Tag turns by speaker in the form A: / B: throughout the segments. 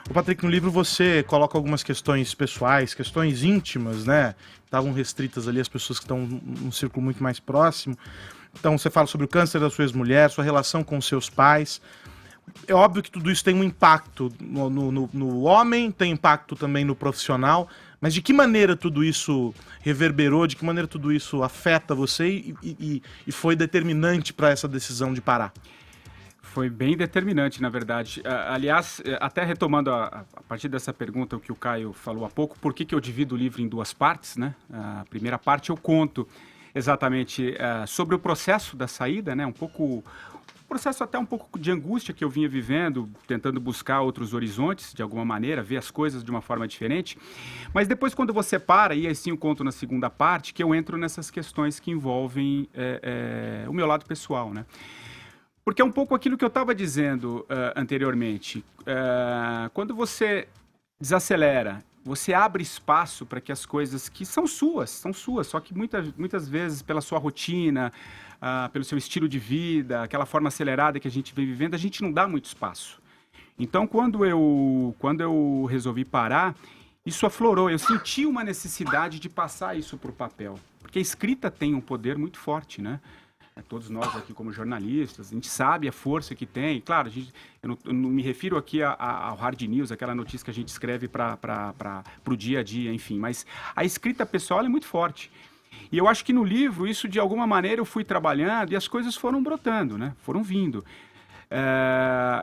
A: O Patrick, no livro você coloca algumas questões pessoais, questões íntimas, né? Estavam restritas ali às pessoas que estão num círculo muito mais próximo. Então você fala sobre o câncer da sua ex-mulher, sua relação com os seus pais. É óbvio que tudo isso tem um impacto no homem, tem impacto também no profissional, mas de que maneira tudo isso reverberou, de que maneira tudo isso afeta você e foi determinante para essa decisão de parar?
B: Foi bem determinante, na verdade. Aliás, até retomando a partir dessa pergunta o que o Caio falou há pouco, por que eu divido o livro em duas partes, né? A primeira parte eu conto exatamente sobre o processo da saída, né? Processo até um pouco de angústia que eu vinha vivendo, tentando buscar outros horizontes, de alguma maneira, ver as coisas de uma forma diferente. Mas depois, quando você para, e assim eu conto na segunda parte, que eu entro nessas questões que envolvem o meu lado pessoal, né? Porque é um pouco aquilo que eu estava dizendo anteriormente. Quando você desacelera, você abre espaço para que as coisas que são suas, só que muitas vezes pela sua rotina, pelo seu estilo de vida, aquela forma acelerada que a gente vem vivendo, a gente não dá muito espaço. Então, quando eu resolvi parar, isso aflorou. Eu senti uma necessidade de passar isso para o papel. Porque a escrita tem um poder muito forte, né? Todos nós aqui como jornalistas, a gente sabe a força que tem. Claro, eu não me refiro aqui ao hard news, aquela notícia que a gente escreve para o dia a dia, enfim. Mas a escrita pessoal é muito forte. E eu acho que no livro, isso de alguma maneira eu fui trabalhando e as coisas foram brotando, né? Foram vindo.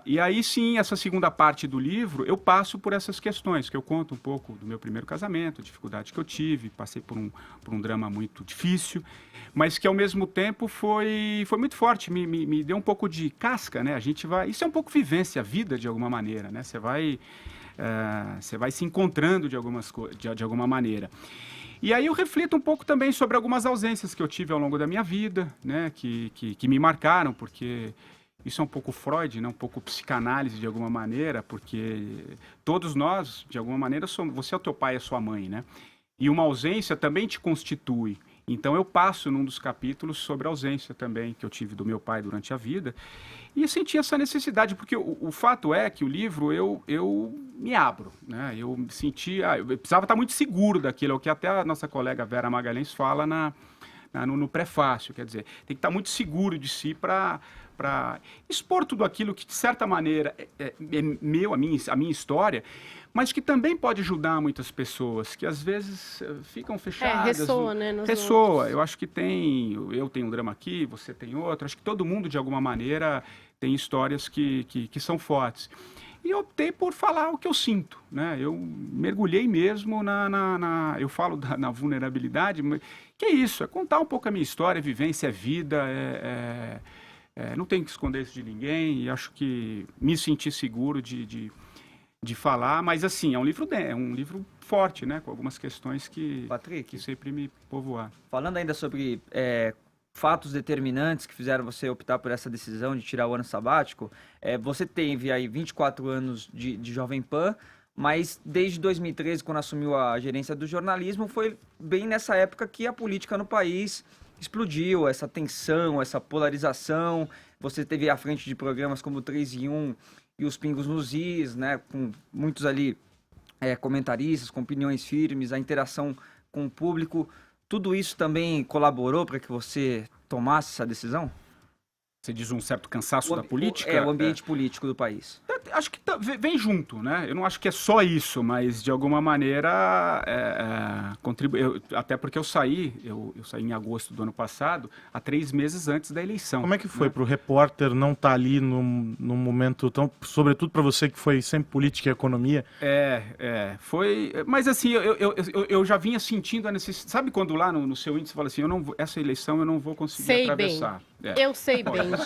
B: E aí sim, essa segunda parte do livro, eu passo por essas questões, que eu conto um pouco do meu primeiro casamento, a dificuldade que eu tive, passei por um drama muito difícil, mas que ao mesmo tempo foi muito forte, me deu um pouco de casca, né? Isso é um pouco vivência, a vida de alguma maneira, né? Você vai se encontrando de alguma maneira. E aí eu reflito um pouco também sobre algumas ausências que eu tive ao longo da minha vida, né? Que me marcaram, porque isso é um pouco Freud, né? Um pouco psicanálise de alguma maneira, porque todos nós, de alguma maneira, você é o teu pai e a sua mãe, né? E uma ausência também te constitui. Então eu passo num dos capítulos sobre a ausência também que eu tive do meu pai durante a vida e senti essa necessidade, porque o fato é que o livro eu me abro, né? Eu me sentia, eu precisava estar muito seguro daquilo, é o que até a nossa colega Vera Magalhães fala no prefácio, quer dizer, tem que estar muito seguro de si para expor tudo aquilo que, de certa maneira, é meu, a minha história, mas que também pode ajudar muitas pessoas, que às vezes ficam fechadas.
C: Ressoa, né?
B: Ressoa. Eu acho que eu tenho um drama aqui, você tem outro, acho que todo mundo, de alguma maneira, tem histórias que são fortes. E eu optei por falar o que eu sinto, né? Eu mergulhei mesmo eu falo na vulnerabilidade, que é isso, é contar um pouco a minha história, vivência, vida, não tenho que esconder isso de ninguém, e acho que me senti seguro de falar, mas assim, é um livro forte, né? Com algumas questões que sempre me povoaram.
D: Falando ainda sobre fatos determinantes que fizeram você optar por essa decisão de tirar o ano sabático, você teve aí 24 anos de Jovem Pan, mas desde 2013, quando assumiu a gerência do jornalismo, foi bem nessa época que a política no país explodiu, essa tensão, essa polarização. Você esteve à frente de programas como 3 em 1 e Os Pingos nos Is, né, com muitos ali comentaristas, com opiniões firmes, a interação com o público. Tudo isso também colaborou para que você tomasse essa decisão?
B: Você diz um certo cansaço da política?
D: O ambiente político do país.
B: Acho que vem junto, né? Eu não acho que é só isso, mas de alguma maneira contribui. Até porque eu saí em agosto do ano passado, há 3 meses antes da eleição.
A: Como é que foi para o repórter não estar ali num momento tão, sobretudo para você que foi sempre política e economia?
B: Foi. Mas assim, eu já vinha sentindo a necessidade. Sabe quando lá no seu índice fala assim, essa eleição eu não vou conseguir atravessar?
C: Eu sei bem.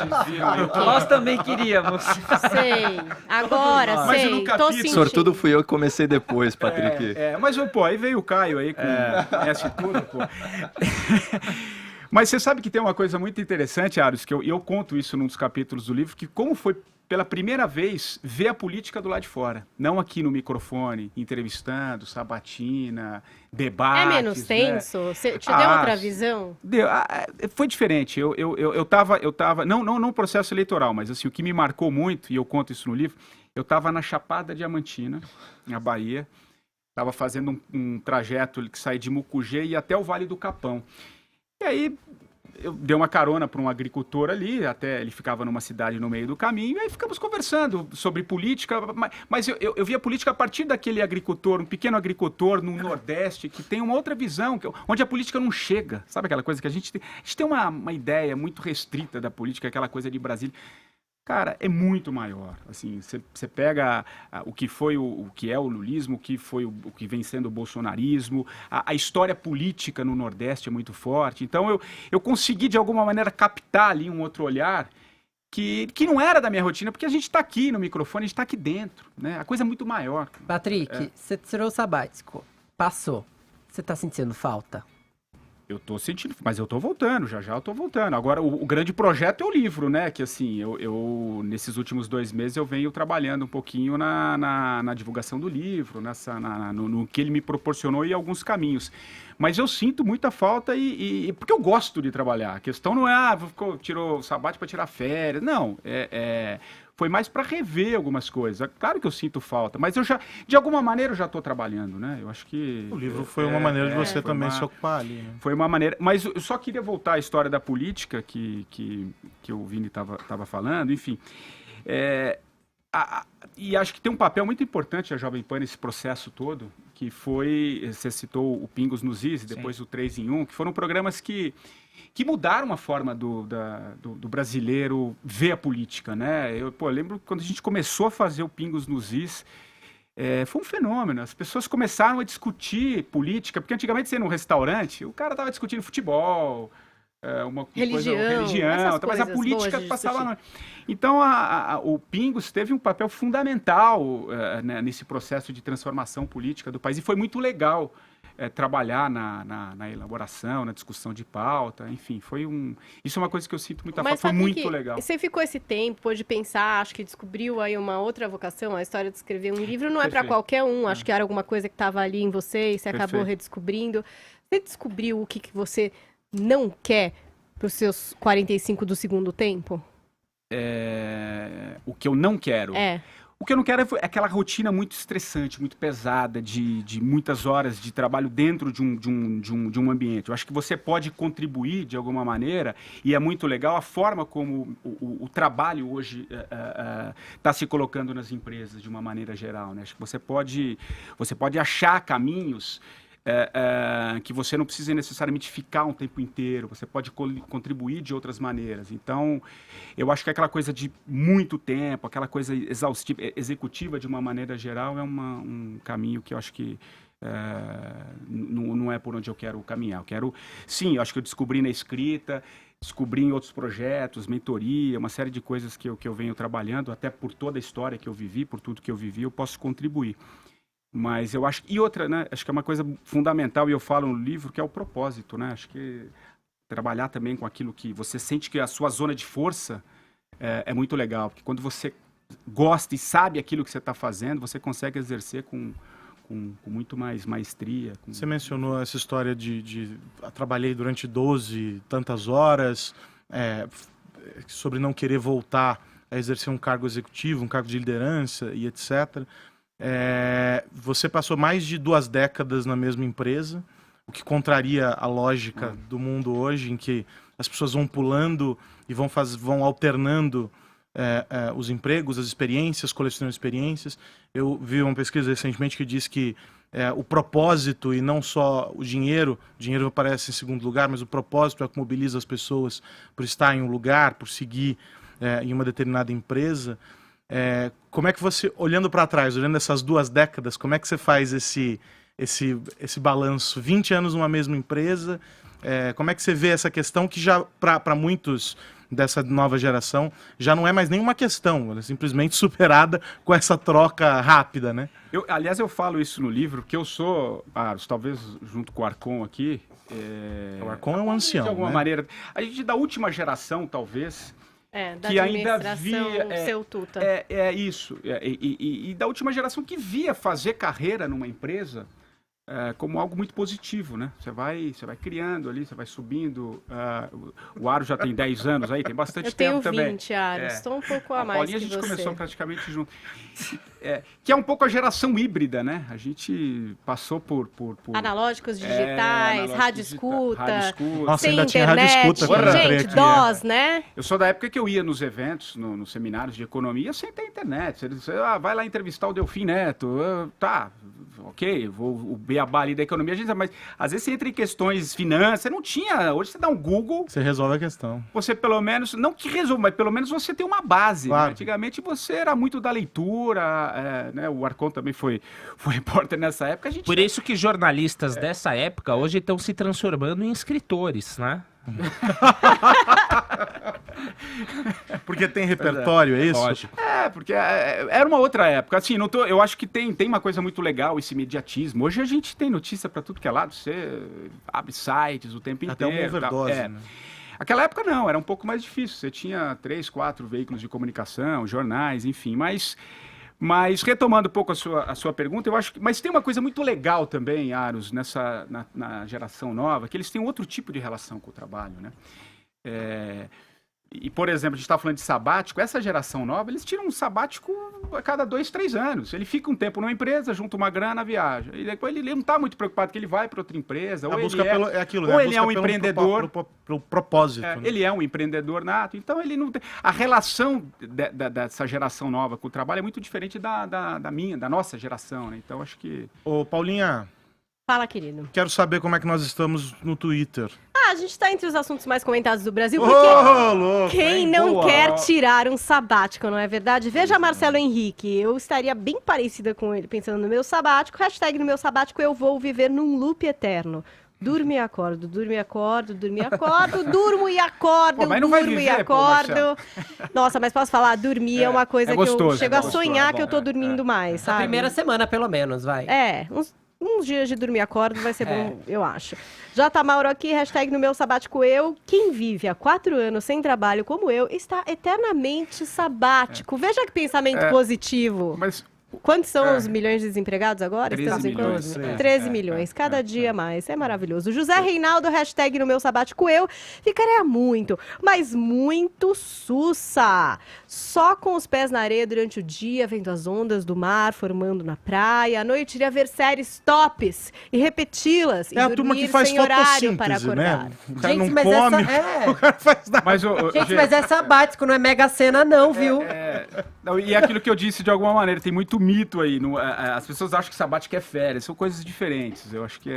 D: Nós também queríamos.
C: Sei. Agora,
B: mas
C: sei. Tô sentindo.
E: Sortudo fui eu que comecei depois, Patrick.
B: Mas, pô, aí veio o Caio aí com essa tudo, pô. Mas você sabe que tem uma coisa muito interessante, Aros, que eu conto isso num dos capítulos do livro, que como foi pela primeira vez ver a política do lado de fora. Não aqui no microfone, entrevistando, sabatina, debates.
C: É menos tenso? Né? Te deu outra visão?
B: Foi diferente. Eu tava não no processo eleitoral, mas assim, o que me marcou muito, e eu conto isso no livro, Eu estava na Chapada Diamantina, na Bahia. Estava fazendo um trajeto que sai de Mucugê e ia até o Vale do Capão. E aí eu dei uma carona para um agricultor ali, até ele ficava numa cidade no meio do caminho, e aí ficamos conversando sobre política, mas eu via política a partir daquele agricultor, um pequeno agricultor no Nordeste, que tem uma outra visão, onde a política não chega, sabe aquela coisa que a gente tem uma ideia muito restrita da política, aquela coisa de Brasília. Cara, é muito maior. Assim, você pega o que foi o que é o lulismo, o que foi o que vem sendo o bolsonarismo, a história política no Nordeste é muito forte. Então eu consegui de alguma maneira captar ali um outro olhar que não era da minha rotina, porque a gente está aqui no microfone, a gente está aqui dentro, né? A coisa é muito maior.
F: Patrick, você tirou o sabático, passou. Você tá sentindo falta?
B: Eu tô sentindo, mas eu tô voltando, já eu tô voltando. Agora, o grande projeto é o livro, né? Que assim, eu nesses últimos 2 meses eu venho trabalhando um pouquinho na divulgação do livro, no que ele me proporcionou e alguns caminhos. Mas eu sinto muita falta porque eu gosto de trabalhar. A questão não é, tirou o sabático para tirar férias. Não, foi mais para rever algumas coisas. Claro que eu sinto falta, mas de alguma maneira eu já estou trabalhando, né? Eu acho que
A: O livro foi uma maneira de você também se ocupar ali, né?
B: foi uma maneira, mas eu só queria voltar à história da política que o Vini estava falando, enfim. E acho que tem um papel muito importante a Jovem Pan nesse processo todo, que foi, você citou o Pingos nos Is, depois o 3 em 1, que foram programas que mudaram a forma do brasileiro ver a política, né? Eu lembro quando a gente começou a fazer o Pingos nos Is, foi um fenômeno. As pessoas começaram a discutir política, porque antigamente você ia num restaurante, o cara estava discutindo futebol,
C: Religião, essas
B: mas a
C: coisas
B: política
C: boas de
B: passava... Então, o Pingos teve um papel fundamental nesse processo de transformação política do país, e foi muito legal trabalhar na elaboração, na discussão de pauta, enfim, isso é uma coisa que eu sinto muita falta, foi muito legal.
C: Você ficou esse tempo, pôde pensar, acho que descobriu aí uma outra vocação, a história de escrever um livro não é para
B: Perfeito.
C: qualquer um, acho que era alguma coisa que estava ali em você e você acabou
B: Perfeito.
C: redescobrindo. Você descobriu o que você não quer para os seus 45 do segundo tempo?
B: O que eu não quero.
C: É.
B: O que eu não quero é aquela rotina muito estressante, muito pesada, de muitas horas de trabalho dentro de um ambiente. Eu acho que você pode contribuir de alguma maneira, e é muito legal a forma como o trabalho hoje está se colocando nas empresas de uma maneira geral, né? Acho que você pode achar caminhos que você não precisa necessariamente ficar um tempo inteiro, você pode contribuir de outras maneiras. Então, eu acho que aquela coisa de muito tempo, aquela coisa exaustiva, executiva de uma maneira geral, é um caminho que eu acho que não é por onde eu quero caminhar. Sim, eu acho que eu descobri na escrita, descobri em outros projetos, mentoria, uma série de coisas que eu venho trabalhando, até por toda a história que eu vivi, por tudo que eu vivi, eu posso contribuir. Mas eu acho... E outra, né? Acho que é uma coisa fundamental, e eu falo no livro, que é o propósito, né? Acho que trabalhar também com aquilo que você sente que a sua zona de força é muito legal. Porque quando você gosta e sabe aquilo que você está fazendo, você consegue exercer com muito mais maestria.
A: Você mencionou essa história de trabalhei durante 12 tantas horas, sobre não querer voltar a exercer um cargo executivo, um cargo de liderança e etc. Você passou mais de 2 décadas na mesma empresa, o que contraria a lógica do mundo hoje, em que as pessoas vão pulando e vão alternando os empregos, as experiências, colecionando experiências. Eu vi uma pesquisa recentemente que diz que o propósito e não só o dinheiro aparece em segundo lugar, mas o propósito é o que mobiliza as pessoas por estar em um lugar, por seguir em uma determinada empresa. Como é que você, olhando para trás, olhando essas 2 décadas, como é que você faz esse balanço? 20 anos numa mesma empresa, como é que você vê essa questão que já, para muitos dessa nova geração, já não é mais nenhuma questão, ela é simplesmente superada com essa troca rápida, né?
B: Aliás, eu falo isso no livro, porque eu sou, talvez junto com o Arcon aqui...
A: O Arcon é um ancião,
B: de alguma
A: né?
B: maneira, a gente da última geração, talvez...
C: Da
B: que ainda
C: administração
B: via
C: seu tuta.
B: isso e da última geração que via fazer carreira numa empresa como algo muito positivo, né? Você vai criando ali, você vai subindo. O Aro já tem 10 anos aí, tem bastante
C: Eu
B: tempo
C: tenho
B: também.
C: 20, Aros. Estou um pouco a
B: A
C: mais
B: Paulinha a
C: que
B: gente
C: você.
B: começou praticamente junto. Que é um pouco a geração híbrida, né? A gente passou por
C: Analógicos, digitais,
B: analógico
C: rádio
B: digital,
C: escuta,
B: rádio escuta.
A: Nossa,
C: sem
A: ainda tinha rádio
C: internet,
A: escuta quando eu entrei
C: gente,
A: aqui,
C: DOS, né?
B: Eu sou da época que eu ia nos eventos, nos seminários de economia, sem ter internet. Você vai lá entrevistar o Delfim Neto. Tá, ok, o beabá ali da economia, a gente sabe, mas às vezes você entra em questões finanças, você não tinha. Hoje você dá um Google,
A: Você resolve a questão.
B: você pelo menos, não que resolva, mas pelo menos você tem uma base. Né?
A: Claro.
B: Antigamente você era muito da leitura, né? O Arcon também foi repórter nessa época. A gente
G: Por isso que jornalistas dessa época hoje estão se transformando em escritores, né?
A: Porque tem repertório, é isso?
G: Lógico.
B: Porque era uma outra época. Assim, eu acho que tem uma coisa muito legal, esse imediatismo. Hoje a gente tem notícia para tudo que é lado. Você abre sites o tempo
A: Até
B: inteiro.
A: uma overdose, né?
B: Aquela época não, era um pouco mais difícil. Você tinha 3, 4 veículos de comunicação, jornais, enfim. Mas retomando um pouco a sua pergunta, eu acho que. Mas tem uma coisa muito legal também, Aros, na geração nova, que eles têm outro tipo de relação com o trabalho, né? E, por exemplo, a gente está falando de sabático, essa geração nova, eles tiram um sabático a cada 2, 3 anos. Ele fica um tempo numa empresa, junta uma grana, viaja. E depois ele não está muito preocupado que ele vai para outra empresa.
A: A
B: Ou
A: busca
B: ele
A: pelo, é aquilo, né?
B: ou
A: A
B: ele é
A: busca
B: um
A: pelo
B: empreendedor.
A: pelo propósito. né?
B: Ele é um empreendedor nato, então ele não tem. A relação dessa geração nova com o trabalho é muito diferente da nossa geração, né? Então acho que.
A: Ô, Paulinha,
C: Fala, querido.
A: quero saber como é que nós estamos no Twitter.
C: A gente tá entre os assuntos mais comentados do Brasil,
A: Ô,
C: porque
A: louco!
C: quem
B: hein?
C: não
B: Boa.
C: quer tirar um sabático, não é verdade? Veja Marcelo Henrique, eu estaria bem parecida com ele, pensando no meu sabático, hashtag no meu sabático, eu vou viver num loop eterno. Durmo e acordo, durmo e acordo, durmo e acordo, durmo e acordo,
B: Pô, mas não vai
C: durmo e
B: viver, pô,
C: acordo. Nossa, mas posso falar, dormir é uma coisa que eu
B: gostoso,
C: chego
B: é
C: a
B: gostoso,
C: sonhar
D: é bom,
C: que eu tô dormindo mais,
F: Na
C: sabe?
F: primeira semana, pelo menos, vai.
C: Uns dias de dormir e acordo vai ser bom, eu acho. J. Mauro aqui, hashtag no meu sabático eu. Quem vive há 4 anos sem trabalho como eu está eternamente sabático. Veja que pensamento positivo.
B: Mas
C: Quantos são os milhões de desempregados agora?
B: 13
C: Estamos em
B: milhões,
C: quantos?
B: é,
C: 13 milhões, cada dia mais. É maravilhoso. José Reinaldo, hashtag no meu sabático eu. Ficaria muito, mas muito sussa. Só com os pés na areia durante o dia, vendo as ondas do mar formando na praia. À noite iria ver séries tops e repeti-las.
A: É
C: e
A: a turma que
C: dormir
A: faz
C: sem horário para
A: fotossíntese,
C: acordar.
A: né? O cara
F: Gente,
A: não
F: mas
A: come,
F: essa-
A: o cara faz nada.
B: Mas,
F: Gente, mas é sabático, não é Mega Sena, não, viu?
B: Não, e é aquilo que eu disse de alguma maneira, tem muito mito aí. As pessoas acham que sabático é férias, são coisas diferentes. Eu acho que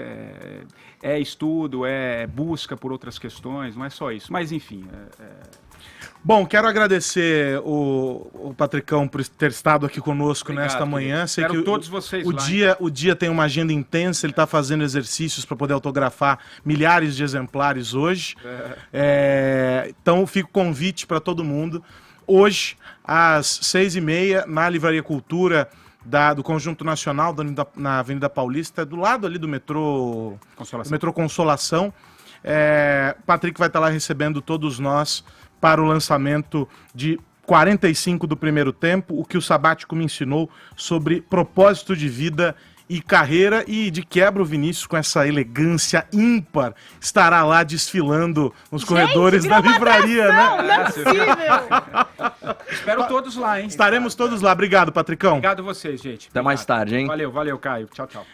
B: é estudo, é busca por outras questões, não é só isso. Mas enfim.
A: Bom, quero agradecer o Patricão por ter estado aqui conosco
B: Obrigado,
A: nesta manhã. Sei
B: Espero
A: que
B: todos vocês
A: o
B: lá,
A: dia tem uma agenda intensa, ele está fazendo exercícios para poder autografar milhares de exemplares hoje. Então fica o convite para todo mundo. Hoje, às 6h30, na Livraria Cultura do Conjunto Nacional, na Avenida Paulista, do lado ali do metrô Consolação. Patrick vai estar lá recebendo todos nós para o lançamento de 45 do primeiro tempo, o que o sabático me ensinou sobre propósito de vida e carreira, e de quebra o Vinícius, com essa elegância ímpar, estará lá desfilando nos corredores da livraria,
C: Não,
A: né?
C: não é possível.
B: Espero todos lá, hein?
A: Estaremos todos lá. Obrigado, Patricão.
B: Obrigado a vocês, gente.
E: Até mais tarde, hein?
B: Valeu, Caio. Tchau, tchau.